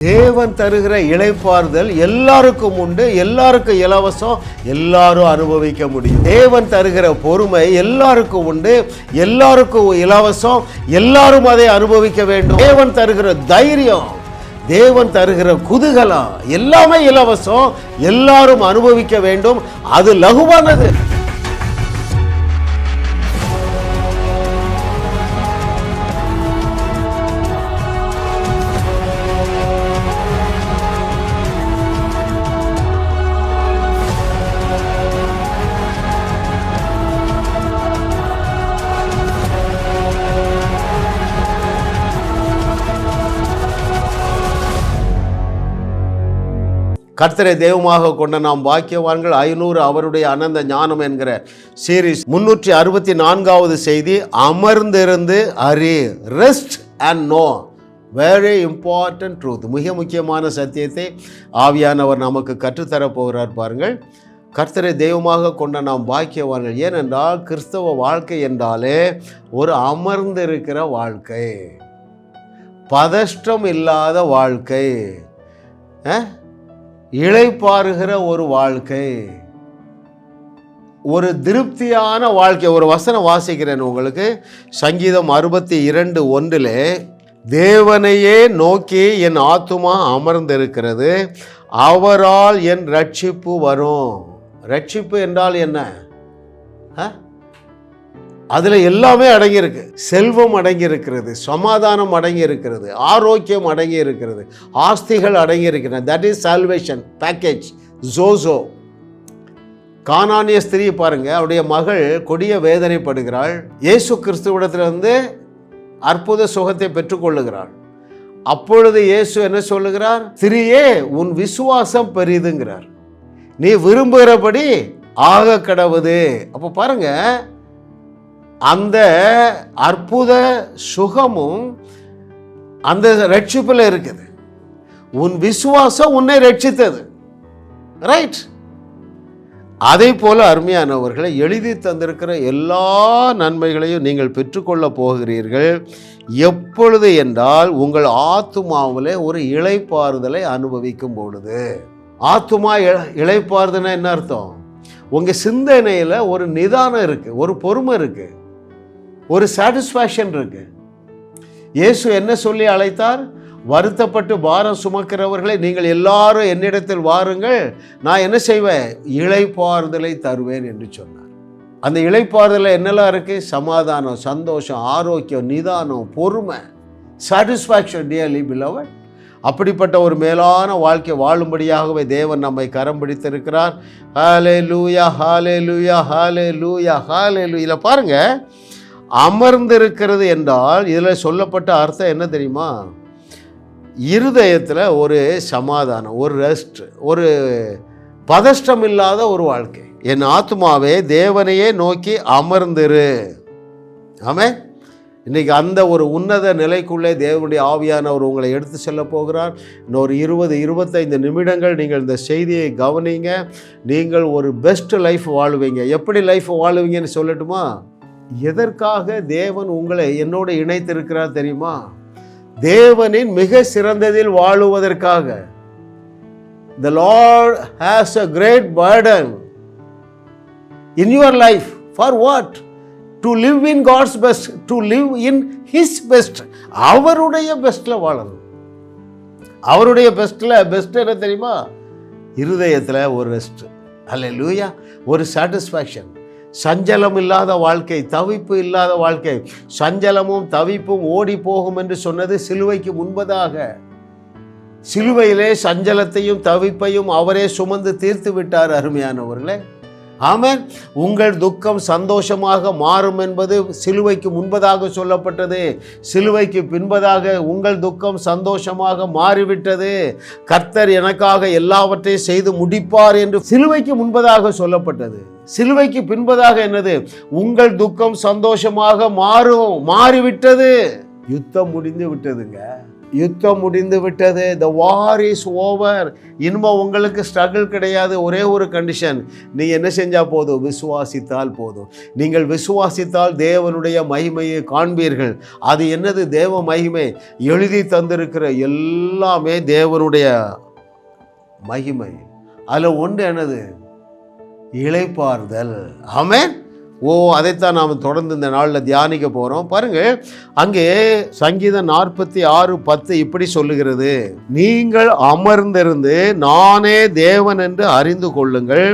தேவன் தருகிற இளைப்பாறுதல் எல்லாருக்கும் உண்டு, எல்லாருக்கும் இலவசம், எல்லாரும் அனுபவிக்க முடியும். தேவன் தருகிற பொறுமை எல்லாருக்கும் உண்டு, எல்லாருக்கும் இலவசம், எல்லாரும் அதை அனுபவிக்க வேண்டும். தேவன் தருகிற தைரியம், தேவன் தருகிற குதூகலம் எல்லாமே இலவசம், எல்லாரும் அனுபவிக்க வேண்டும். அது லகுவானது. கர்த்தரை தெய்வமாக கொண்ட நாம் பாக்கியவான்கள். 500 அவருடைய அனந்த ஞானம் என்கிற சீரீஸ் 364வது செய்தி. அமர்ந்திருந்து அறி, rest and know. Very important truth. மிக முக்கியமான சத்தியத்தை ஆவியானவர் நமக்கு கற்றுத்தர போகிறார் பாருங்கள். கர்த்தரை தெய்வமாக கொண்ட நாம் பாக்கியவான்கள். ஏனென்றால் கிறிஸ்தவ வாழ்க்கை என்றாலே ஒரு அமர்ந்திருக்கிற வாழ்க்கை, பதஷ்டம் இல்லாத வாழ்க்கை, இளைப்பாறுகிற ஒரு வாழ்க்கை, ஒரு திருப்தியான வாழ்க்கை. ஒரு வசனம் வாசிக்கிறேன் உங்களுக்கு. சங்கீதம் 62:1 தேவனையே நோக்கி என் ஆத்துமா அமர்ந்திருக்கிறது, அவரால் என் ரட்சிப்பு வரும். ரட்சிப்பு என்றால் என்ன? அதில் எல்லாமே அடங்கியிருக்கு. செல்வம் அடங்கி இருக்கிறது, சமாதானம் அடங்கி இருக்கிறது, ஆரோக்கியம் அடங்கி இருக்கிறது, ஆஸ்திகள் அடங்கி இருக்கிறது. That is salvation package. ஜோசோ கானானிய ஸ்திரீ பாருங்க, அவருடைய மகள் கொடிய வேதனைப்படுகிறாள். இயேசு கிறிஸ்துவிடத்திலிருந்து அற்புத சுகத்தை பெற்றுக்கொள்ளுகிறாள். அப்பொழுது இயேசு என்ன சொல்லுகிறார்? ஸ்திரீயே, உன் விசுவாசம் பெரிதுங்கிறார், நீ விரும்புகிறபடி ஆக கடவுது. அப்போ பாருங்க, அந்த அற்புத சுகமும் அந்த ரட்சிப்பில் இருக்குது. உன் விசுவாசம் உன்னை ரட்சித்தது. ரைட்? அதே போல அருமையானவர்களை, எழுதி தந்திருக்கிற எல்லா நன்மைகளையும் நீங்கள் பெற்றுக்கொள்ள போகிறீர்கள். எப்பொழுது என்றால் உங்கள் ஆத்துமாவில் ஒரு இளைப்பாறுதலை அனுபவிக்கும் பொழுது. ஆத்துமா இளைப்பாறுதல்னா என்ன அர்த்தம்? உங்கள் சிந்தனையில் ஒரு நிதானம் இருக்குது, ஒரு பொறுமை இருக்குது, ஒரு சாட்டிஸ்ஃபேக்ஷன் இருக்கு. இயேசு என்ன சொல்லி அழைத்தார்? வருத்தப்பட்டு பாரம் சுமக்கிறவர்களை நீங்கள் எல்லாரும் என்னிடத்தில் வாருங்கள், நான் என்ன செய்வேன்? இளைப்பாறுதலை தருவேன் என்று சொன்னார். அந்த இளைப்பாறுதலில் என்னெல்லாம் இருக்கு? சமாதானம், சந்தோஷம், ஆரோக்கியம், நிதானம், பொறுமை, சாட்டிஸ்ஃபேக்ஷன். டியர்லி பிலவட், அப்படிப்பட்ட ஒரு மேலான வாழ்க்கை வாழும்படியாகவே தேவன் நம்மை கரம் பிடித்திருக்கிறார். ஹல்லேலூயா, ஹல்லேலூயா, ஹல்லேலூயா, ஹல்லேலூயா. இதில் பாருங்க, அமர்ந்திருக்கிறது என்றால் இதில் சொல்லப்பட்ட அர்த்தம் என்ன தெரியுமா? இருதயத்தில் ஒரு சமாதானம், ஒரு ரெஸ்ட், ஒரு பதஷ்டம் இல்லாத ஒரு வாழ்க்கை. என் ஆத்துமாவே தேவனையே நோக்கி அமர்ந்திரு. ஆமென். இன்றைக்கி அந்த ஒரு உன்னத நிலைக்குள்ளே தேவனுடைய ஆவியானவர் உங்களை எடுத்து செல்ல போகிறார். இன்னொரு 20-25 நிமிடங்கள் நீங்கள் இந்த செய்தியை கவனிங்க. நீங்கள் ஒரு பெஸ்ட் லைஃப் வாழுவீங்க. எப்படி லைஃப் வாழுவீங்கன்னு சொல்லட்டுமா? எதற்காக தேவன் உங்களை என்னோடு இணைத்திருக்கிறார் தெரியுமா? தேவனின் மிக சிறந்ததில் வாழுவதற்காக. The Lord has a great burden in your life. For what? To live in God's best, to live in His best. அவருடைய பெஸ்ட்ல வாழணும். அவருடைய பெஸ்ட் என்ன தெரியுமா? இருதயத்தில் ஒரு ரெஸ்ட், அல்லேலூயா, ஒரு சாட்டிஸ்ஃபேக்ஷன், சஞ்சலம் இல்லாத வாழ்க்கை, தவிப்பு இல்லாத வாழ்க்கை. சஞ்சலமும் தவிப்பும் ஓடி போகும் என்று சொன்னது சிலுவைக்கு முன்பதாக. சிலுவையிலே சஞ்சலத்தையும் தவிப்பையும் அவரே சுமந்து தீர்த்து விட்டார். அருமையானவர்களே, ஆமென். உங்கள் துக்கம் சந்தோஷமாக மாறும் என்பது சிலுவைக்கு முன்பதாக சொல்லப்பட்டது. சிலுவைக்கு பின்பதாக உங்கள் துக்கம் சந்தோஷமாக மாறிவிட்டது. கர்த்தர் எனக்காக எல்லாவற்றையும் செய்து முடிப்பார் என்று சிலுவைக்கு முன்பதாக சொல்லப்பட்டது. சிலுவைக்கு பின்பதாக என்னது? உங்கள் துக்கம் சந்தோஷமாக மாறிவிட்டது. யுத்தம் முடிந்து விட்டதுங்க. யுத்தம் முடிந்து விட்டது. The war is over. இனிமே உங்களுக்கு ஸ்ட்ரகிள் கிடையாது. ஒரே ஒரு கண்டிஷன், நீங்கள் என்ன செஞ்சால் போதும்? விசுவாசித்தால் போதும். நீங்கள் விசுவாசித்தால் தேவனுடைய மகிமையை காண்பீர்கள். அது என்னது தேவ மகிமை? எழுதி தந்திருக்கிற எல்லாமே தேவனுடைய மகிமை. அதில் ஒன்று என்னது? இளைப்பாறுதல். ஆமென். அதைத்தான் நாம் தொடர்ந்து இந்த நாளில் தியானிக்க போகிறோம். பாருங்கள், அங்கே சங்கீதம் 46:10 இப்படி சொல்லுகிறது, நீங்கள் அமர்ந்திருந்து நானே தேவன் என்று அறிந்து கொள்ளுங்கள்,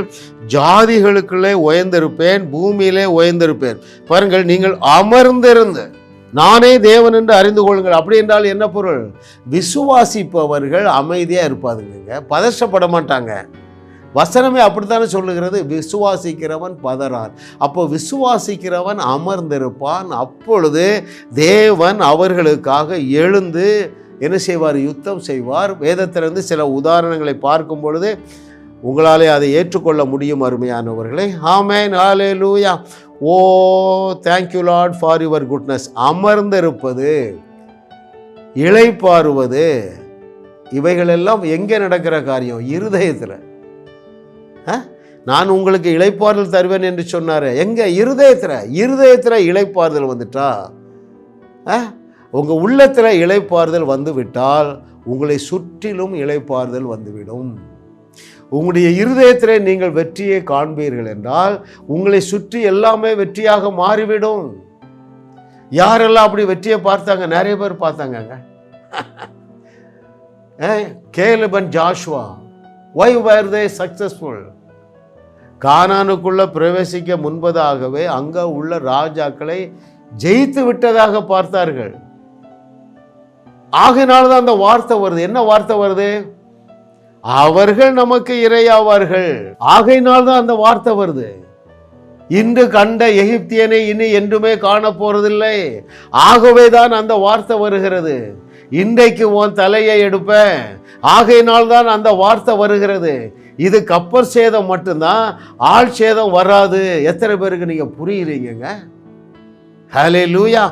ஜாதிகளுக்குள்ளே உயர்ந்திருப்பேன், பூமியிலே உயர்ந்திருப்பேன். பாருங்கள், நீங்கள் அமர்ந்திருந்து நானே தேவன் என்று அறிந்து கொள்ளுங்கள். அப்படி என்றால் என்ன பொருள்? விசுவாசிப்பவர்கள் அமைதியாக இருப்பாதுங்க, பதஷ்டப்பட மாட்டாங்க. வசனமே அப்படித்தானே சொல்லுகிறது, விசுவாசிக்கிறவன் பதறான். அப்போ விசுவாசிக்கிறவன் அமர்ந்திருப்பான். அப்பொழுது தேவன் அவர்களுக்காக எழுந்து என்ன செய்வார்? யுத்தம் செய்வார். வேதத்திலிருந்து சில உதாரணங்களை பார்க்கும் பொழுது உங்களாலே அதை ஏற்றுக்கொள்ள முடியும் அருமையானவர்களே. Amen, hallelujah. Thank you Lord for your goodness. அமர்ந்திருப்பது, இளைப்பாறுவது, இவைகளெல்லாம் எங்கே நடக்கிற காரியம்? இருதயத்தில். நான் உங்களுக்கு இளைப்பாறுதல் தருவேன் என்று சொன்னார். எங்க? இருதயத்தில் இளைப்பாறுதல் வந்துட்டா, உங்கள் உள்ளத்தில் இளைப்பாறுதல் வந்து விட்டால் உங்களை சுற்றிலும் இளைப்பாறுதல் வந்துவிடும். உங்களுடைய இருதயத்தில் நீங்கள் வெற்றியை காண்பீர்கள் என்றால் உங்களை சுற்றி எல்லாமே வெற்றியாக மாறிவிடும். யாரெல்லாம் அப்படி வெற்றியை பார்த்தாங்க? நிறைய பேர் பார்த்தாங்க. கேலப் and Joshua, why were they successful? கானானுக்குள்ள பிரவேசிக்க முன்பதாகவே அங்க உள்ள ராஜாக்களை ஜெயித்து விட்டதாக பார்த்தார்கள். ஆகையினால்தான் அந்த வார்த்தை வருது. என்ன வார்த்தை வருது? அவர்கள் நமக்கு இரையாவார்கள். ஆகையினால்தான் அந்த வார்த்தை வருது. இன்று கண்ட எகிப்தியனை இனி என்றுமே காண போறதில்லை. ஆகவேதான் அந்த வார்த்தை வருகிறது. இன்றைக்கு உன் தலையை எடுப்பேன். ஆகையினால்தான் அந்த வார்த்தை வருகிறது. இது கப்பர் சேதம் மட்டும்தான், ஆள் சேதம் வராது. எத்தனை பேருக்கு நீங்க புரியுறீங்க? ஹல்லேலூயா.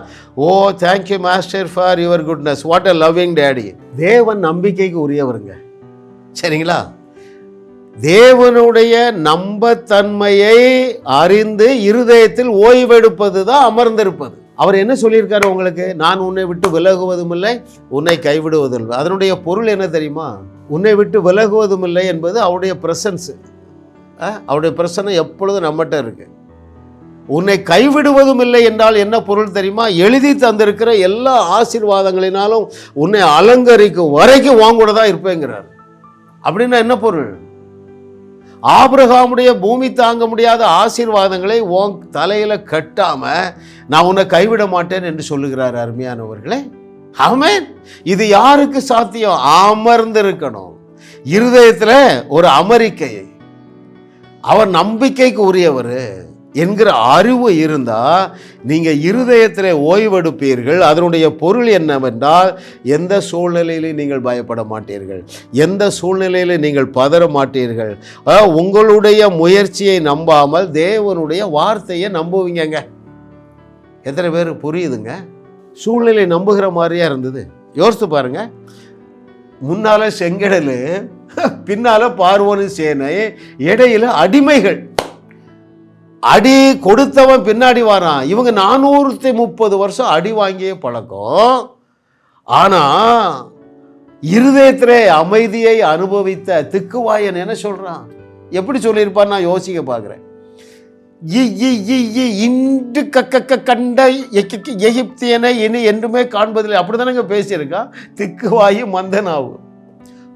thank you master for your goodness. what a loving daddy. தேவன் நம்பிக்கைக்கு உரியவருங்க, சரிங்களா? தேவனுடைய நம்பத்தன்மையை அறிந்து இருதயத்தில் ஓய்வெடுப்பது தான் அமர்ந்திருப்பது. அவர் என்ன சொல்லியிருக்காரு உங்களுக்கு? நான் உன்னை விட்டு விலகுவதும் இல்லை, உன்னை கைவிடுவதும் இல்லை. அதனுடைய பொருள் என்ன தெரியுமா? உன்னை விட்டு விலகுவதும் இல்லை என்பது அவருடைய பிரசன்ஸ். அவருடைய பிரசன்னம் எப்பொழுதும் நம்மகிட்ட இருக்கு. உன்னை கைவிடுவதும் இல்லை என்றால் என்ன பொருள் தெரியுமா? எழுதி தந்திருக்கிற எல்லா ஆசீர்வாதங்களினாலும் உன்னை அலங்கரிக்கும் வரைக்கும் வாங்கூட தான் இருப்பேங்கிறார். அப்படின்னா என்ன பொருள்? ஆபிரகாமுடைய பூமி தாங்க முடியாத ஆசீர்வாதங்களை உன் தலையில கட்டாம நான் உன்னை கைவிட மாட்டேன் என்று சொல்லுகிறார். அருமையானவர்களே, ஆமென். இது யாருக்கு சாத்தியம்? அமர்ந்திருக்கணும். இருதயத்தில் ஒரு அமரிக்கையை, அவர் நம்பிக்கைக்கு உரியவர் என்கிற அறிவு இருந்தா நீங்க இருதயத்தில் ஓய்வெடுப்பீர்கள். அதனுடைய பொருள் என்னவென்றால், எந்த சூழ்நிலையிலும் நீங்கள் பயப்பட மாட்டீர்கள், எந்த சூழ்நிலையிலும் நீங்கள் பதற மாட்டீர்கள். உங்களுடைய முயற்சியை நம்பாமல் தேவனுடைய வார்த்தையை நம்புவீங்க. எத்தனை பேர் புரியுதுங்க? சூழ்நிலை நம்புகிற மாதிரியா இருந்தது. யோசித்து பாருங்க. முன்னால செங்கடல், பின்னால பார்வோனின் சேனை, இடையில அடிமைகள். அடி கொடுத்தவன் பின்னாடி வரான். இவங்க 430 வருஷம் அடி வாங்கிய பழக்கம். ஆனா இருதயத்திலே அமைதியை அனுபவித்த திக்குவாயன் என்ன சொல்றான்? எப்படி சொல்லியிருப்பான்? நான் யோசிக்க பார்க்கிறேன். இன்று கண்ட எகிப்தியனை இனி என்றுமே காண்பதில்லை. அப்படிதானங்க பேசியிருக்கான். திக்குவாயு மந்தனாவு.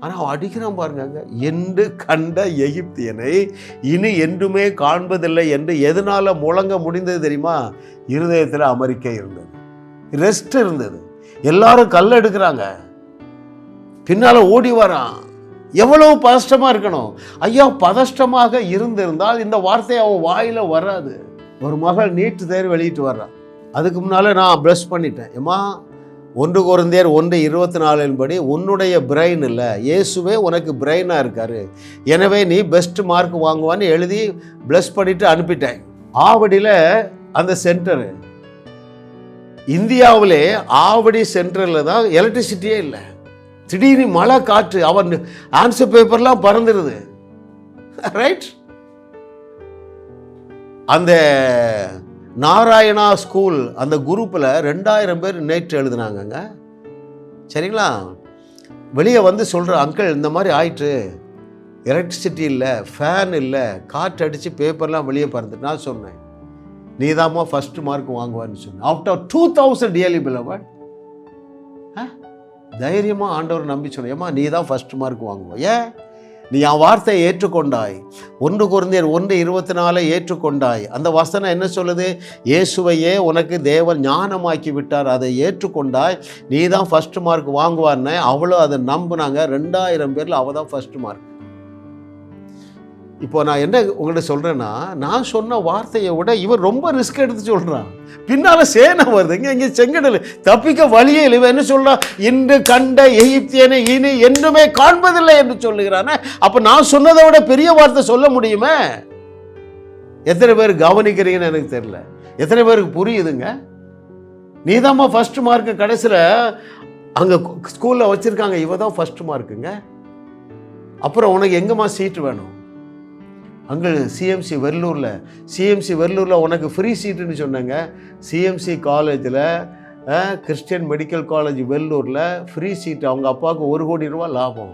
ஆனால் அடிக்கிறான் பாருங்க. என்று கண்ட எகிப்தியனை இனி என்றுமே காண்பதில்லை என்று எதனால முழங்க முடிந்தது தெரியுமா? இருதயத்தில் அமெரிக்கை இருந்தது, ரெஸ்ட் இருந்தது. எல்லாரும் கல் எடுக்கிறாங்க, பின்னால ஓடி வரான். எவ்வளவு பதஷ்டமா இருக்கணும் ஐயா! பதஷ்டமாக இருந்திருந்தால் இந்த வார்த்தை அவன் வாயில வராது. ஒரு மகள் நீட்டு தேர்வு வெளியிட்டு வர்றான். அதுக்கு முன்னால நான் ப்ளஸ் பண்ணிட்டேன். ஏமா 1 கொரிந்தியர் 1:24 படி உன்னுடைய பிரெயின் இல்லை, இயேசுவே உனக்கு பிரெயினாக இருக்காரு, எனவே நீ பெஸ்ட் மார்க் வாங்குவான்னு எழுதி ப்ளஸ் பண்ணிட்டு அனுப்பிட்டேன். ஆவடியில் அந்த சென்டரு இந்தியாவிலே ஆவடி சென்ட்ரலில் தான் எலக்ட்ரிசிட்டியே இல்லை. திடீர்னு மழை காற்று, அவன் ஆன்சர் பேப்பர்லாம் பறந்துடுது. ரைட். அந்த நாராயணா ஸ்கூல் அந்த குரூப்பில் 2000 பேர் நேற்று எழுதுனாங்கங்க. சரிங்களா? வெளியே வந்து சொல்கிற அங்கிள் இந்த மாதிரி ஆயிட்டு, எலக்ட்ரிசிட்டி இல்லை, ஃபேன் இல்லை, காற்று அடித்து பேப்பர்லாம் வெளியே பறந்துட்டு. நான் சொன்னேன், நீ தாம்மா ஃபஸ்ட்டு மார்க் வாங்குவான்னு சொன்னேன். Out of 2000 dearly beloved. தைரியமாக ஆண்டவர் நம்பி சொன்னேன், ஏம்மா நீ தான் ஃபஸ்ட்டு மார்க் வாங்குவோம். ஏன்? நீ என் வார்த்தையை ஏற்றுக்கொண்டாய். 1 கொரிந்தியர் 1:24 ஏற்றுக்கொண்டாய். அந்த வசனம் என்ன சொல்லுது? இயேசுவையே உனக்கு தேவன் ஞானமாக்கி விட்டார், அதை ஏற்றுக்கொண்டாய், நீ தான் ஃபஸ்ட்டு மார்க் வாங்குவான்னு. அவ்வளோ அதை நம்பினாங்க. 2000 பேரில் அவள் தான் ஃபஸ்ட்டு மார்க். இப்போ நான் என்ன உங்கள்கிட்ட சொல்கிறேன்னா, நான் சொன்ன வார்த்தையை விட இவர் ரொம்ப ரிஸ்க் எடுத்து சொல்கிறான். பின்னால் சேனை வருதுங்க, இங்கே செங்கடல், தப்பிக்க வழியே இல்லை. இவன் என்ன சொல்கிறான்? இன்று கண்ட எகிப்தியனை இனி என்றுமே காண்பதில்லை என்று சொல்லுகிறானே. அப்போ நான் சொன்னதை விட பெரிய வார்த்தை சொல்ல முடியுமே? எத்தனை பேர் கவனிக்கிறீங்கன்னு எனக்கு தெரியல. எத்தனை பேருக்கு புரியுதுங்க? நீதாம்மா ஃபஸ்ட்டு மார்க்கு கடைசியில் அங்கே ஸ்கூலில் வச்சுருக்காங்க, இவ தான் ஃபஸ்ட்டு மார்க்குங்க. அப்புறம் உனக்கு எங்கேம்மா சீட்டு வேணும்? அங்கே சிஎம்சி வெள்ளூரில் உனக்கு ஃப்ரீ சீட்டுன்னு சொன்னாங்க. சிஎம்சி காலேஜில், கிறிஸ்டியன் மெடிக்கல் காலேஜ் வெள்ளூரில் ஃப்ரீ சீட்டு. அவங்க அப்பாவுக்கு 1 கோடி ரூபா லாபம்.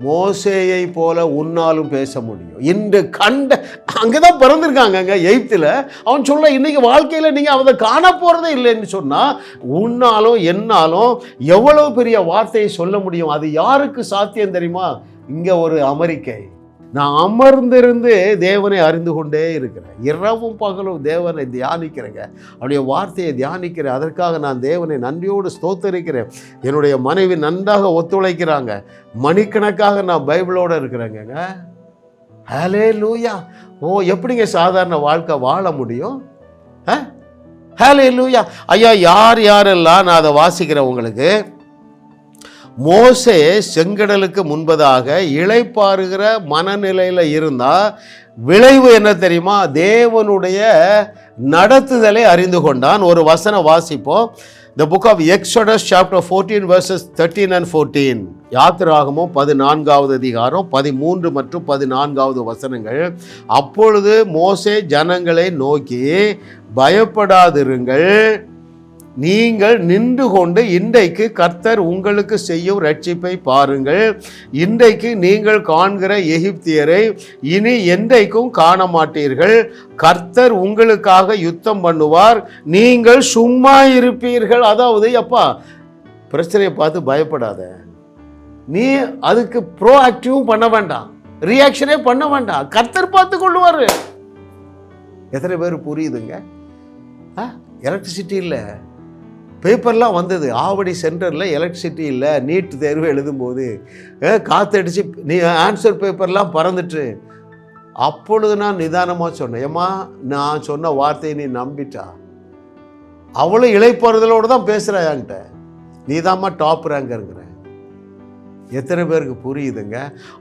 மோசேயை போல உன்னாலும் பேச முடியும். இன்று கண்ட அங்கே தான் பிறந்திருக்காங்க எய்த்தில். அவன் சொல்ல, இன்னைக்கு வாழ்க்கையில் நீங்கள் அவனை காண போகிறதே இல்லைன்னு சொன்னால், உன்னாலும் என்னாலும் எவ்வளவு பெரிய வார்த்தையை சொல்ல முடியும். அது யாருக்கு சாத்தியம் தெரியுமா? இங்கே ஒரு அமெரிக்கை. நான் அமர்ந்திருந்து தேவனை அறிந்து கொண்டே இருக்கிறேன். இரவும் பகலும் தேவனை தியானிக்கிறேங்க, அவருடைய வார்த்தையை தியானிக்கிறேன். அதற்காக நான் தேவனை நன்றியோடு ஸ்தோத்தரிக்கிறேன். என்னுடைய மனைவி நன்றாக ஒத்துழைக்கிறாங்க. மணிக்கணக்காக நான் பைபிளோடு இருக்கிறேங்க. ஹல்லேலூயா. ஓ, எப்படிங்க சாதாரண வாழ்க்கை வாழ முடியும்? ஹல்லேலூயா. ஐயா, யாரெல்லாம் நான் அதை வாசிக்கிறேன் உங்களுக்கு. மோசே செங்கடலுக்கு முன்பதாக இளைப்பாறுகிற மனநிலையில் இருந்தால் விளைவு என்ன தெரியுமா? தேவனுடைய நடத்துதலை அறிந்து கொண்டான். ஒரு வசனம் வாசிப்போம். The book of Exodus chapter 14 verses 13 and 14. யாத்திராகமம் 14வது அதிகாரம் 13 மற்றும் 14வது வசனங்கள். அப்பொழுது மோசே ஜனங்களை நோக்கி, பயப்படாதிருங்கள், நீங்கள் நின்று கொண்டு இன்றைக்கு கர்த்தர் உங்களுக்கு செய்யும் ரட்சிப்பை பாருங்கள். இன்றைக்கு நீங்கள் காண்கிற எகிப்தியரை இனி என்றைக்கும் காண மாட்டீர்கள். கர்த்தர் உங்களுக்காக யுத்தம் பண்ணுவார், நீங்கள் சும்மா இருப்பீர்கள். அதாவது, அப்பா பிரச்சனையை பார்த்து பயப்படாத. நீ அதுக்கு ப்ரோஆக்டிவும் பண்ண வேண்டாம், ரியாக்ஷனே பண்ண வேண்டாம். கர்த்தர் பார்த்து கொள்ளுவார். எத்தனை பேர் புரியுதுங்க? எலக்ட்ரிசிட்டி இல்லை, பேப்பர்லாம் வந்தது. ஆவடி சென்டரில் எலக்ட்ரிசிட்டி இல்லை. நீட் தேர்வு எழுதும்போது காற்றடிச்சு நீ ஆன்சர் பேப்பர்லாம் பறந்துட்டு. அப்பொழுது நான் நிதானமாக சொன்னேன், ஏம்மா நான் சொன்ன வார்த்தையை நீ நம்பிட்டா? அவளும் இளைப்பாறுதலோடு தான் பேசுகிறா என்கிட்ட. நீ தாம்மா டாப் ரேங்கருங்கிற. எத்தனை பேருக்கு புரியுதுங்க?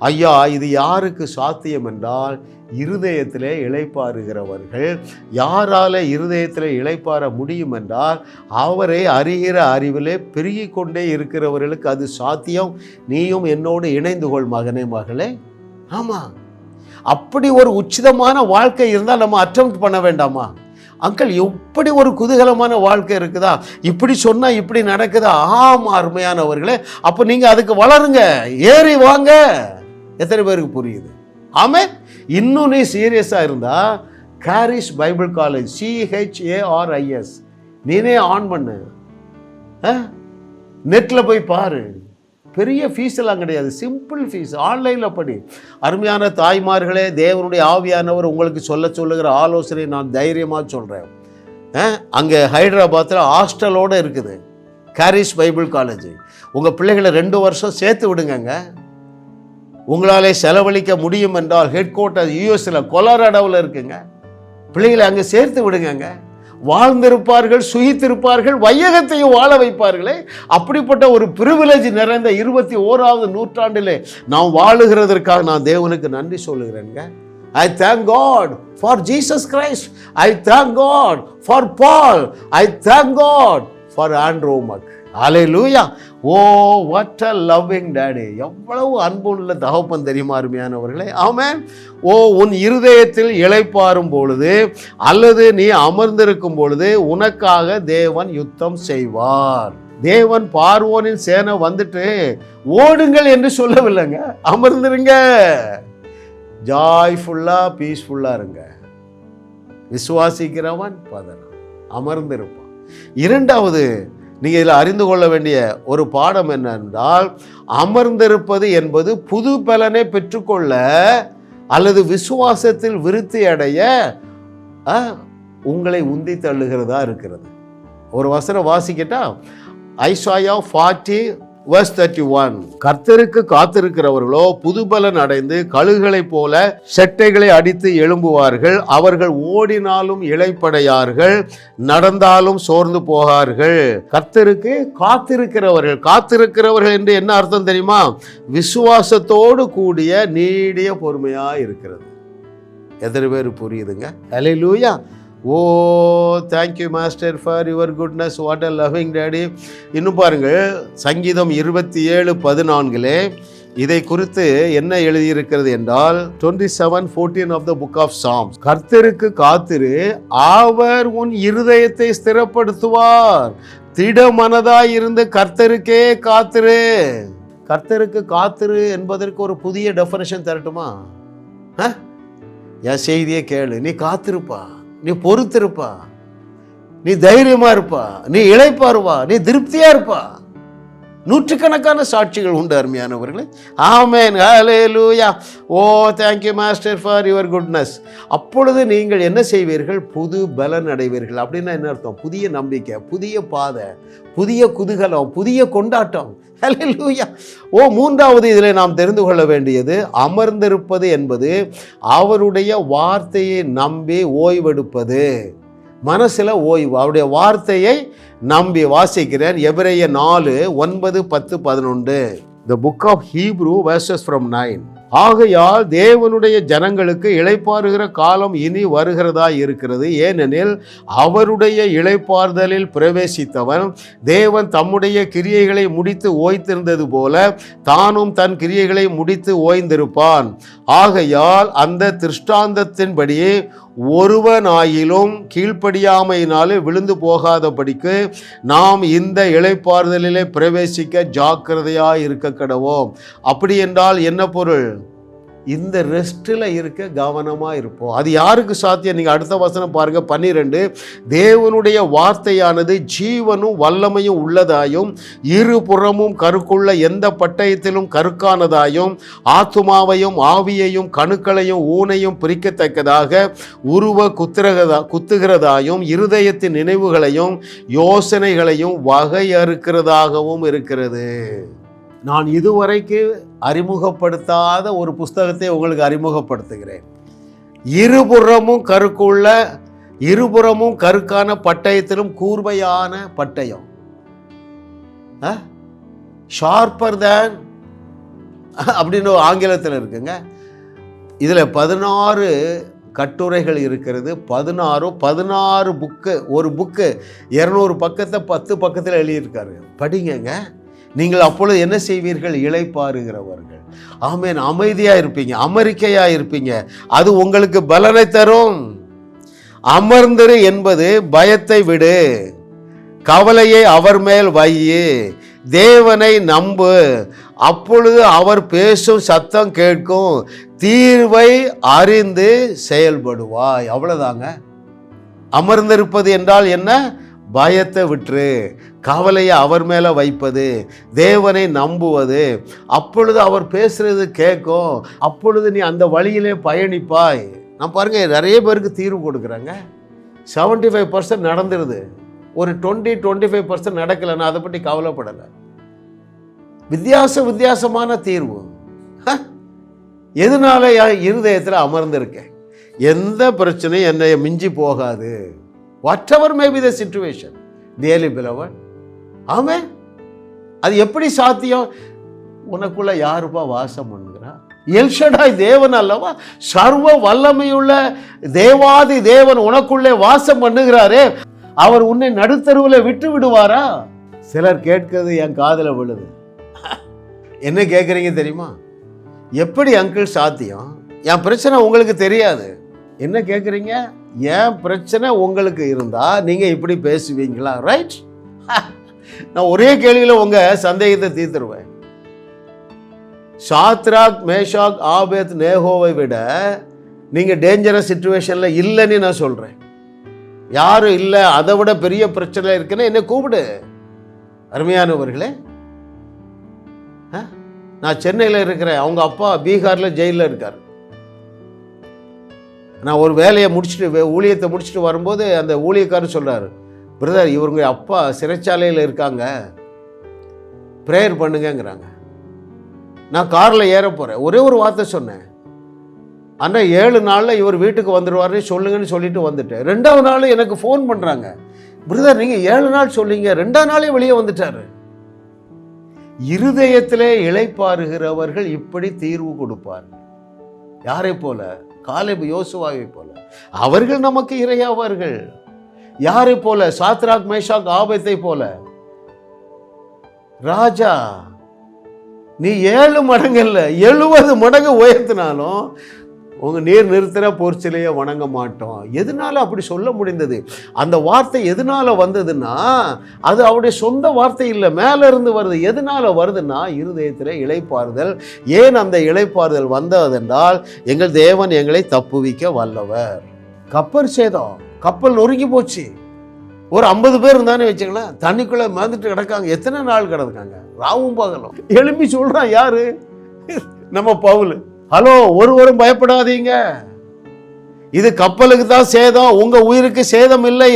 ஐயா, இது யாருக்கு சாத்தியம் என்றால், இருதயத்திலே இளைப்பாறுகிறவர்கள். யாரால இருதயத்தில் இளைப்பாற முடியும் என்றால், அவரை அறிகிற அறிவிலே பெருகி கொண்டே இருக்கிறவர்களுக்கு அது சாத்தியம். நீயும் என்னோடு இணைந்து கொள் மகனே, மகளே. ஆமாம், அப்படி ஒரு உச்சிதமான வாழ்க்கை இருந்தால் நம்ம அட்டெம்ப்ட் பண்ண வேண்டாமா? அங்கிள், இப்படி ஒரு குதூகலமான வாழ்க்கை இருக்குதா? இப்படி சொன்னால் இப்படி நடக்குதா? ஆமாம் அருமையானவர்களே. அப்போ நீங்கள் அதுக்கு வளருங்க, ஏறி வாங்க. எத்தனை பேருக்கு புரியுது? ஆமென். இன்னும் நீ சீரியஸாக இருந்தால் கேரிஸ் பைபிள் காலேஜ், CHARIS, நீனே ஆன் பண்ணு. நெட்டில் போய் பாரு. பெரிய ஃபீஸ் எல்லாம் கிடையாது, சிம்பிள் ஃபீஸ். ஆன்லைனில் படி. அருமையான தாய்மார்களே, தேவனுடைய ஆவியானவர் உங்களுக்கு சொல்லுகிற ஆலோசனை நான் தைரியமாக சொல்கிறேன். அங்கே ஹைதராபாத்தில் ஹாஸ்டலோடு இருக்குது கேரிஸ் பைபிள் காலேஜ். உங்கள் பிள்ளைகளை 2 வருஷம் சேர்த்து விடுங்கங்க. உங்களாலே செலவழிக்க முடியும் என்றால் ஹெட் குவார்ட்டர் யூஎஸ்ல கொலராடோவில் இருக்குங்க. பிள்ளைகளை அங்கே சேர்த்து விடுங்கங்க. வாழ்ந்திருப்பார்கள், சுகித்திருப்பார்கள், வையகத்தையும் வாழ வைப்பார்களே. அப்படிப்பட்ட ஒரு பிரிவிலேஜ் நிறைந்த 21வது நூற்றாண்டிலே நாம் வாழுகிறதற்காக நான் தேவனுக்கு நன்றி சொல்லுகிறேங்க. I thank God for Jesus Christ. I thank God for Paul. I thank God for Andrew Mc. Hallelujah. Oh, what a loving daddy. எவ்வளவு அன்புள்ள தகப்பன் தெரியுமா அருமையானவர்களே. ஆமென். ஓ, உன் இருதயத்தில் இளைப்பாறும் பொழுது அல்லது நீ அமர்ந்திருக்கும் பொழுது உனக்காக தேவன் யுத்தம் செய்வார். தேவன் பார்வோனின் சேனை வந்துட்டு ஓடுங்கள் என்று சொல்லவில்லைங்க. அமர்ந்திருங்க, ஜாய்ஃபுல்லா பீஸ்ஃபுல்லா இருங்க. விசுவாசிக்கிறவன் பதறான், அமர்ந்திருப்பான். இரண்டாவது நீங்கள் இதில் அறிந்து கொள்ள வேண்டிய ஒரு பாடம் என்னென்றால், அமர்ந்திருப்பது என்பது புது பலனை பெற்றுக்கொள்ள அல்லது விசுவாசத்தில் விருத்தி அடைய உங்களை உந்தி தள்ளுகிறதா இருக்கிறது. ஒரு வசனம் வாசிக்கிட்டா, ஐசாயா 40:31, கர்த்தருக்கு காத்திருக்கிறவர்களோ புதுபலன் அடைந்து கழுகுகளைப் போல செட்டைகளை அடித்து எழும்புவார்கள். அவர்கள் ஓடினாலும் இளைப்படையார்கள், நடந்தாலும் சோர்ந்து போகார்கள். கர்த்தருக்கு காத்திருக்கிறவர்கள் என்று என்ன அர்த்தம் தெரியுமா? விசுவாசத்தோடு கூடிய நீடிய பொறுமையா இருக்கிறது. எத்தனை பேர் புரியுதுங்க? Hallelujah. Oh, thank you master for your goodness, what a loving daddy. இன்னும் பாருங்கள், சங்கீதம் 27:14 இதை குறித்து என்ன எழுதியிருக்கிறது என்றால், 27:14 of the book of Psalms, கர்த்தருக்கு காத்திரு, அவர் உன் இருதயத்தை ஸ்திரப்படுத்துவார். திடமனதாய் இருந்து கர்த்தருக்கே காத்திரு. கர்த்தருக்கு காத்திரு என்பதற்கு ஒரு புதிய டெஃபினிஷன் தரட்டுமா? என் செய்தியை கேளு. நீ காத்திருப்பா, நீ பொறுத்திருப்பா, நீ தைரியமா இருப்பா, நீ இளைப்பாருவா, நீ திருப்தியா இருப்பா. நூற்றுக்கணக்கான சாட்சிகள் உண்டு அருமையானவர்களே. Amen. Hallelujah. Oh, thank you master for your goodness. அப்பொழுது நீங்கள் என்ன செய்வீர்கள்? புது பலன் அடைவீர்கள். அப்படின்னா என்ன அர்த்தம்? புதிய நம்பிக்கை, புதிய பாதை, புதிய குதூகலம், புதிய கொண்டாட்டம். ஹல்லேலூயா. ஓ, மூன்றாவது இதில் நாம் தெரிந்து கொள்ள வேண்டியது, அமர்ந்திருப்பது என்பது அவருடைய வார்த்தையை நம்பி ஓய்வெடுப்பது. மனசில் ஓய்வு, அவருடைய வார்த்தையை நம்பி. வாசிக்கிறேன், எபிரேயர் 4:9, 10, 11. The book of Hebrew verses from 9. ஆகையால் தேவனுடைய ஜனங்களுக்கு இளைப்பாறுகிற காலம் இனி வருகிறதா இருக்கிறது. ஏனெனில் அவருடைய இளைப்பாறுதலில் பிரவேசித்தவன் தேவன் தம்முடைய கிரியைகளை முடித்து ஓய்ந்திருந்தது போல தானும் தன் கிரியைகளை முடித்து ஓய்ந்திருப்பான். ஆகையால் அந்த திருஷ்டாந்தத்தின்படியே ஒருவனாயிலும் கீழ்ப்படியாமையினாலே விழுந்து போகாதபடிக்கு நாம் இந்த இளைப்பாறுதலிலே பிரவேசிக்க ஜாக்கிரதையாக இருக்க கடவோம். அப்படி என்றால் என்ன பொருள்? இந்த ரெஸ்ட்டில் இருக்க கவனமாக இருப்போம். அது யாருக்கு சாத்தியம்? நீங்கள் அடுத்த வசனம் பாருங்கள், 12. தேவனுடைய வார்த்தையானது ஜீவனும் வல்லமையும் உள்ளதாயும் இருபுறமும் கருக்குள்ள எந்த பட்டயத்திலும் கருக்கானதாயும் ஆத்துமாவையும் ஆவியையும் கணுக்களையும் ஊனையும் பிரிக்கத்தக்கதாக உருவ குத்துகிறதாயும் இருதயத்தின் நினைவுகளையும் யோசனைகளையும் வகையறுக்கிறதாகவும் இருக்கிறது. நான் இதுவரைக்கு அறிமுகப்படுத்தாத ஒரு புஸ்தகத்தை உங்களுக்கு அறிமுகப்படுத்துகிறேன். இருபுறமும் கருக்கான பட்டயத்திலும் கூர்மையான பட்டயம், ஷார்ப்பர் தேன் அப்படின்னு ஆங்கிலத்தில் இருக்குங்க. இதில் 16 கட்டுரைகள் இருக்கிறது. 16 புக்கு. ஒரு புக்கு 200 பக்கத்தை 10 பக்கத்தில் எழுதியிருக்காரு. படிங்கங்க. நீங்கள் அப்பொழுது என்ன செய்வீர்கள்? இளைப்பாறுகிறவர்கள். ஆமென். அமைதியாக இருப்பீங்க, அமெரிக்கையாக இருப்பீங்க. அது உங்களுக்கு பலனை தரும். அமர்ந்திரு என்பது பயத்தை விடு, கவலையை அவர் மேல் வையு, தேவனை நம்பு, அப்பொழுது அவர் பேசும் சத்தம் கேட்கும், தீர்வை அறிந்து செயல்படுவாய். அவ்வளோதாங்க. அமர்ந்திருப்பது என்றால் என்ன? பயத்தை விட்டுரு, கவலையை அவர் மேலே வைப்பது, தேவனை நம்புவது. அப்பொழுது அவர் பேசுறது கேட்கும், அப்பொழுது நீ அந்த வழியிலே பயணிப்பாய். நான் பாருங்க, நிறைய பேருக்கு தீர்வு கொடுக்குறாங்க. 75% நடந்துருது, ஒரு 20-25% நடக்கலைன்னா அதை பற்றி கவலைப்படலை. வித்தியாசமான தீர்வு. எதனால இருதயத்தில் அமர்ந்திருக்கேன்? எந்த பிரச்சனையும் என்னை மிஞ்சி போகாது. whatever may be the situation, dearly beloved. ஆமென். அது எப்படி சாத்தியம்? உனக்குள்ள யாருப்பா வாசம் பண்ணுகிறா? எல்ஷடாய் தேவன் அல்லவா, சர்வ வல்லமையுள்ள தேவாதி தேவன் உனக்குள்ளே வாசம் பண்ணுகிறாரே, அவர் உன்னை நடுத்தருவில் விட்டு விடுவாரா? சிலர் கேட்கிறது என் காதில் விழுது. என்ன கேட்குறீங்க தெரியுமா? எப்படி அங்கிள் சாத்தியம்? என் பிரச்சனை உங்களுக்கு தெரியாது. என்ன கேட்குறீங்க? என் பிரச்சனை உங்களுக்கு இருந்தால் நீங்கள் இப்படி பேசுவீங்களா? ரைட். நான் ஒரே கேள்வியில் உங்கள் சந்தேகத்தை தீர்த்துருவேன். சாத்ராக், மேஷாக், ஆபேத், நேகோவை விட நீங்கள் டேஞ்சரஸ் சிச்சுவேஷனில் இல்லைன்னு நான் சொல்கிறேன். யாரும் இல்லை, அதை விட பெரிய பிரச்சனை இருக்குன்னு என்னை கூப்பிடு. அருமையானவர்களே, நான் சென்னையில் இருக்கிறேன், அவங்க அப்பா பீகாரில் ஜெயிலில் இருக்கார். நான் ஒரு வேலையை முடிச்சுட்டு, ஊழியத்தை முடிச்சுட்டு வரும்போது அந்த ஊழியக்காரர் சொல்கிறாரு, பிரதர் இவங்க அப்பா சிறைச்சாலையில் இருக்காங்க, ப்ரேயர் பண்ணுங்கிறாங்க. நான் காரில் ஏற போகிறேன், ஒரே ஒரு வார்த்தை சொன்னேன், ஆனால் 7 நாளில் இவர் வீட்டுக்கு வந்துடுவார்னு சொல்லுங்கன்னு சொல்லிட்டு வந்துட்டேன். 2வது நாள் எனக்கு ஃபோன் பண்ணுறாங்க, பிரதர் நீங்கள் 7 நாள் சொல்லிங்க, 2வது நாளே வெளியே வந்துட்டார். இருதயத்திலே இளைப்பாறுகிறவர்கள் இப்படி தீர்வு கொடுப்பார்கள். யாரை போல? காலேப் யோசுவாவை போல. அவர்கள் நமக்கு இரையாவார்கள். யாரை போல? சாத்ராக், மேஷாக், ஆபேத்தை போல. ராஜா, நீ 7 மடங்கு இல்லை 70 மடங்கு உயர்த்தினாலும் உங்க நீர் நிறுத்துற பொற்சிலையை வணங்க மாட்டோம். எதனால அப்படி சொல்ல முடிந்தது? அந்த வார்த்தை எதனால வந்ததுன்னா, அது அவருடைய சொந்த வார்த்தை இல்லை, மேல இருந்து வருது. எதனால வருதுன்னா, இருதயத்தில் இளைப்பாறுதல். ஏன் அந்த இளைப்பாறுதல் வந்ததென்றால், எங்கள் தேவன் எங்களை தப்புவிக்க வல்லவர். கப்பல் சேதம், கப்பல் நொறுங்கி போச்சு. ஒரு 50 பேர் இருந்தானே வச்சுக்கலாம், தண்ணிக்குள்ள மிதந்துட்டு கிடக்காங்க. எத்தனை நாள் கிடக்காங்க? ராவும் பகலும். எழுப்பி சொல்றான் யாரு? நம்ம பவுல். ஹலோ, ஒருவரும் பயப்படாதீங்க, இது கப்பலுக்கு தான் சேதம், உங்க உயிருக்கு சேதம் இல்லை.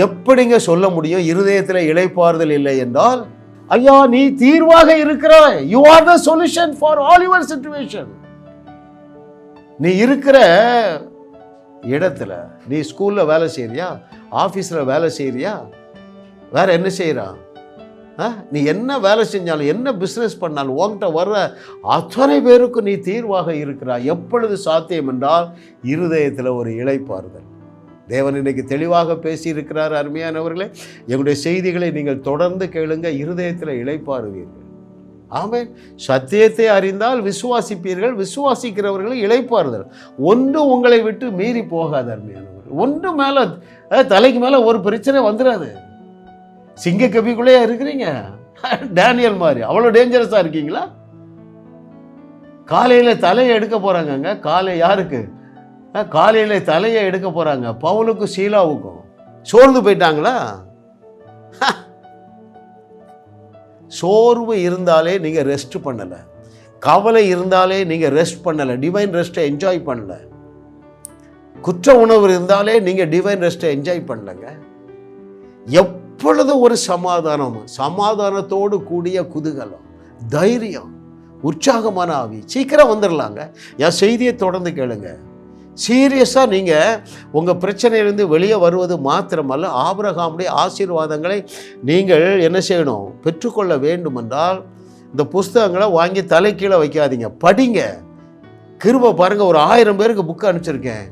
எப்படிங்க சொல்ல முடியும் இருதயத்தில் இளைப்பாறுதல் இல்லை என்றால்? ஐயா, நீ தீர்வாக இருக்கிறாய். You are the solution for all your situation. நீ இருக்கிற இடத்துல, நீ ஸ்கூல்ல வேலை செய்யறியா, ஆஃபீஸில் வேலை செய்யறியா, வேற என்ன செய்யறா, நீ என்ன வேலை செஞ்சாலும் என்ன பிஸ்னஸ் பண்ணாலும் உன்கிட்ட வர்ற அத்தனை பேருக்கு நீ தீர்வாக இருக்கிறாய். எப்பொழுது சாத்தியம் என்றால் இருதயத்தில் ஒரு இளைப்பாறுதல். தேவன் இன்னைக்கு தெளிவாக பேசியிருக்கிறார். அருமையானவர்களே, எங்களுடைய செய்திகளை நீங்கள் தொடர்ந்து கேளுங்க, இருதயத்தில் இளைப்பாறுவீர்கள். ஆமென். சத்தியத்தை அறிந்தால் விசுவாசிப்பீர்கள், விசுவாசிக்கிறவர்கள் இளைப்பாறுதல். ஒன்று உங்களை விட்டு மீறி போகாது. அருமையானவர்கள், ஒன்று மேலே தலைக்கு மேலே ஒரு பிரச்சனை வந்துடாது. சிங்க கபிக்குள்ளேயே இருக்கிறீங்க, டேனியல் மாதிரி. அவ்வளோ டேஞ்சரஸாக இருக்கீங்களா? காலையில் தலையை எடுக்க போகிறாங்கங்க. காலை யாருக்கு? காலையில் தலையை எடுக்க போகிறாங்க. பவுலுக்கும் சீலாவுக்கும். சோர்ந்து போயிட்டாங்களா? சோர்வு இருந்தாலே நீங்கள் ரெஸ்ட் பண்ணலை, கவலை இருந்தாலே நீங்கள் ரெஸ்ட் பண்ணலை, டிவைன் ரெஸ்ட்டை என்ஜாய் பண்ணலை. குற்ற உணர்வு இருந்தாலே நீங்கள் டிவைன் ரெஸ்ட்டை என்ஜாய் பண்ணலைங்க. எப்பொழுது ஒரு சமாதானம், சமாதானத்தோடு கூடிய குதூகலம், தைரியம், உற்சாகமான ஆவி, சீக்கிரம் வந்துடலாங்க. என் செய்தியை தொடர்ந்து கேளுங்க. சீரியஸாக நீங்கள் உங்கள் பிரச்சனையிலிருந்து வெளியே வருவது மாத்திரமல்ல, ஆபிரகாமுடைய ஆசீர்வாதங்களை நீங்கள் என்ன செய்யணும்? பெற்றுக்கொள்ள வேண்டும் என்றால் இந்த புஸ்தகங்களை வாங்கி தலைக்கீழே வைக்காதீங்க, படிங்க. கிருபை பாருங்கள், ஒரு 1000 பேருக்கு புக்கு அனுப்பிச்சிருக்கேன்,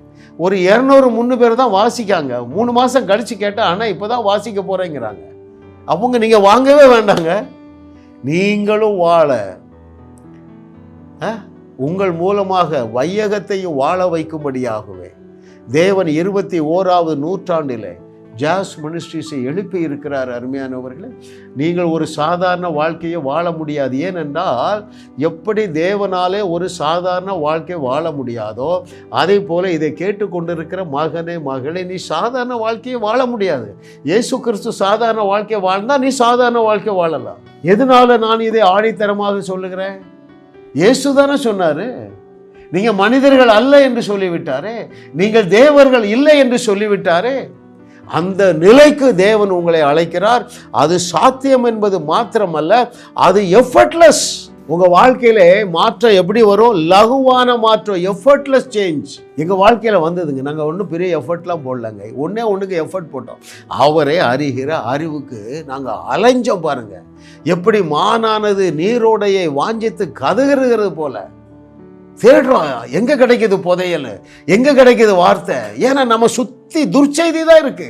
ஒரு 200-300 பேர் தான் வாசிக்காங்க. 3 மாதம் கழித்து கேட்டால், ஆனால் இப்போ தான் வாசிக்க போகிறேங்கிறாங்க. அவங்க நீங்கள் வாங்கவே வேண்டாங்க. நீங்களும் வாழ, உங்கள் மூலமாக வையகத்தையும் வாழ வைக்கும்படியாகவே தேவன் 21ஆவது நூற்றாண்டிலே ஜாஸ் மினிஸ்ட்ரிஸை எழுப்பி இருக்கிறார். அருமையானவர்களே, நீங்கள் ஒரு சாதாரண வாழ்க்கையை வாழ முடியாது. ஏனென்றால் எப்படி தேவனாலே ஒரு சாதாரண வாழ்க்கை வாழ முடியாதோ, அதே போல இதை கேட்டுக்கொண்டிருக்கிற மகனே மகளே, நீ சாதாரண வாழ்க்கையை வாழ முடியாது. இயேசு கிறிஸ்து சாதாரண வாழ்க்கை வாழ்ந்தால் நீ சாதாரண வாழ்க்கை வாழலாம். எதனால நான் இதை ஆணித்தரமாக சொல்லுகிறேன்? இயேசு தானே சொன்னாரு, நீங்க மனிதர்கள் அல்ல என்று சொல்லிவிட்டாரே, நீங்கள் தேவர்கள் இல்லை என்று சொல்லிவிட்டாரே. அந்த நிலைக்கு தேவன் உங்களை அழைக்கிறார். அது சாத்தியம் என்பது மாத்திரமல்ல, அது எஃபர்ட்லெஸ். உங்க வாழ்க்கையில மாற்றம் எப்படி வரும்? லகுவான மாற்றம், எஃபர்ட்லெஸ் சேஞ்ச். எங்க வாழ்க்கையில வந்ததுங்க. நாங்க ஒன்றும் பெரிய எஃபர்ட்லாம் போடலங்க, ஒன்றுக்கு எஃபர்ட் போட்டோம். அவரே அறிகிற அறிவுக்கு நாங்க அலைஞ்சோம். பாருங்க, எப்படி மானானது நீரோடையை வாஞ்சித்து கதறுகிறது போல தேடுறோம், எங்க கிடைக்குது புதையல், எங்க கிடைக்குது வார்த்தை. ஏன்னா நம்ம சுத்தி துர்ச்செய்தி தான் இருக்கு.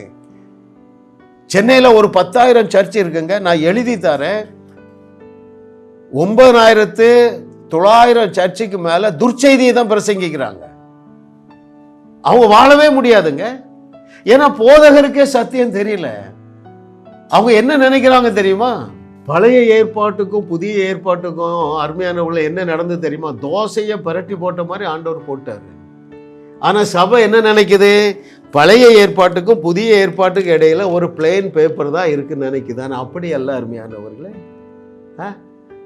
சென்னையில் ஒரு 10,000 சர்ச் இருக்குங்க. நான் எழுதி தரேன். 9,900 சர்ச்சுக்கு மேல துர்ச்செய்தியை தான் பிரசங்கிக்கிறாங்க. அவங்க வாழவே முடியாதுங்க. ஏன்னா போதகருக்கே சத்தியம் தெரியல. அவங்க என்ன நினைக்கிறாங்க தெரியுமா? பழைய ஏற்பாட்டுக்கும் புதிய ஏற்பாட்டுக்கும் அருமையானவங்கள என்ன நடந்து தெரியுமா? தோசையை பரட்டி போட்ட மாதிரி ஆண்டவர் போட்டாரு. ஆனா சபை என்ன நினைக்குது? பழைய ஏற்பாட்டுக்கும் புதிய ஏற்பாட்டுக்கு இடையில ஒரு பிளெயின் பேப்பர் தான் இருக்குன்னு நினைக்குது. ஆனால் அப்படி அல்ல அருமையானவர்களே.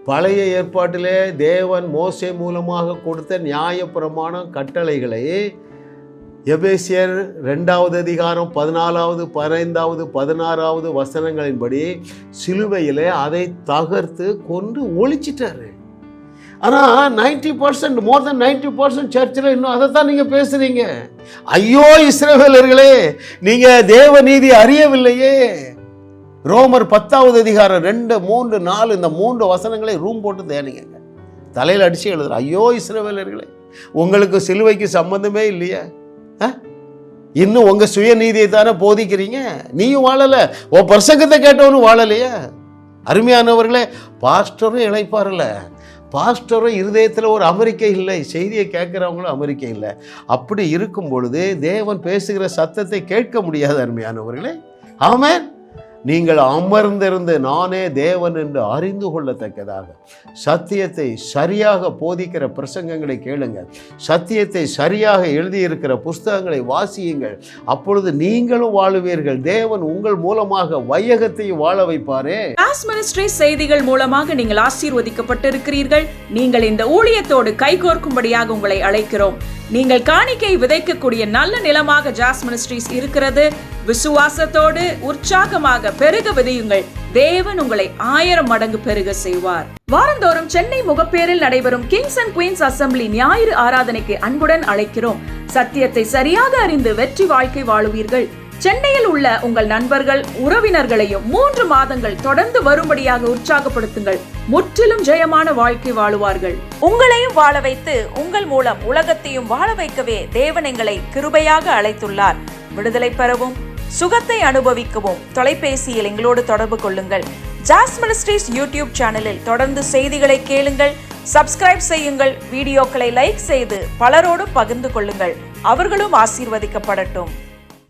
பழைய ஏற்பாட்டிலே தேவன் மோசே மூலமாக கொடுத்த நியாயப்பிரமாணம் கட்டளைகளை எபேசியர் 2வது அதிகாரம் 14வது 15வது 16வது வசனங்களின்படி சிலுவையிலே அதை தகர்த்து கொண்டு ஒழிச்சிட்டாரு. ஆனால் 90% மோர் தென் 90% சர்ச்சில் இன்னும் அதை தான் நீங்கள் பேசுகிறீங்க. ஐயோ இஸ்ரவேலர்களே, நீங்கள் தேவ நீதி அறியவில்லையே. ரோமர் 10வது அதிகாரம் 2, 3, 4 இந்த 3 வசனங்களை ரூம் போட்டு தேனிங்க, தலையில் அடித்து எழுதுற. ஐயோ இஸ்ரவேலர்களே, உங்களுக்கு சிலுவைக்கு சம்பந்தமே இல்லையா? இன்னும் உங்கள் சுயநீதியை தானே போதிக்கிறீங்க. நீயும் வாழலை, உன் பிரசங்கத்தை கேட்டவனும் வாழலையா? அருமையானவர்களே, பாஸ்டரும் இழைப்பார்ல, பாஸ்டரும் இருதயத்தில் ஒரு அமெரிக்கை இல்லை, செய்தியை கேட்குறவங்களும் அமெரிக்கை இல்லை. அப்படி இருக்கும் பொழுது தேவன் பேசுகிற சத்தத்தை கேட்க முடியாது அருமையானவர்களே. ஆமென். நீங்கள் அமர்ந்திருந்து நானே தேவன் என்று அறிந்து கொள்ளத்தக்கதாக சத்தியத்தை சரியாக போதிக்கிற பிரசங்கங்களை கேளுங்க, சத்தியத்தை சரியாக எழுதியிருக்கிற புஸ்தகங்களை வாசியுங்கள். அப்பொழுது நீங்களும் வாழுவீர்கள். தேவன் உங்கள் மூலமாக வையகத்தையும் வாழ வைப்பாரே. ஜாஸ் மினிஸ்ட்ரி செய்திகள் மூலமாக நீங்கள் ஆசீர்வதிக்கப்பட்டிருக்கிறீர்கள். நீங்கள் இந்த ஊழியத்தோடு கைகோர்க்கும்படியாக உங்களை அழைக்கிறோம். நீங்கள் காணிக்கை விதைக்கக்கூடிய நல்ல நிலமாக ஜாஸ் மினிஸ்ட்ரீஸ் இருக்கிறது. விசுவாசத்தோடு உற்சாகமாக பெருக விதையுங்கள். தேவன் உங்களை 1000 மடங்கு பெருக செய்வார். வாரந்தோறும் சென்னை முகப்பேரில் நடைபெறும் கிங்ஸ் அண்ட் குயின்ஸ் அசம்பிளி ஞாயிறு ஆராதனைக்கு அன்புடன் அழைக்கிறோம். சத்தியத்தை சரியாக அறிந்து வெற்றி வாழ்க்கை வாழுவீர்கள். சென்னையில் உள்ள உங்கள் நண்பர்கள் உறவினர்களையும் 3 மாதங்கள் தொடர்ந்து வரும்படியாக உற்சாகப்படுத்துங்கள். முற்றிலும் ஜெயமான வாழ்க்கை வாழுவார்கள். உங்களையும் வாழ வைத்து உங்கள் மூலம் உலகத்தையும் வாழ வைக்கவே தேவன் எங்களை கிருபையாக அழைத்துள்ளார். விடுதலை பெறவும் சுகத்தை அனுபவிக்கவும் தொலைபேசியில் எங்களோடு தொடர்பு கொள்ளுங்கள். ஜாஸ் மினிஸ்ட்ரீஸ் யூடியூப் சேனலில் தொடர்ந்து செய்திகளை கேளுங்கள். சப்ஸ்கிரைப் செய்யுங்கள். வீடியோக்களை லைக் செய்து பலரோடு பகிர்ந்து கொள்ளுங்கள். அவர்களும் ஆசீர்வதிக்கப்படட்டும்.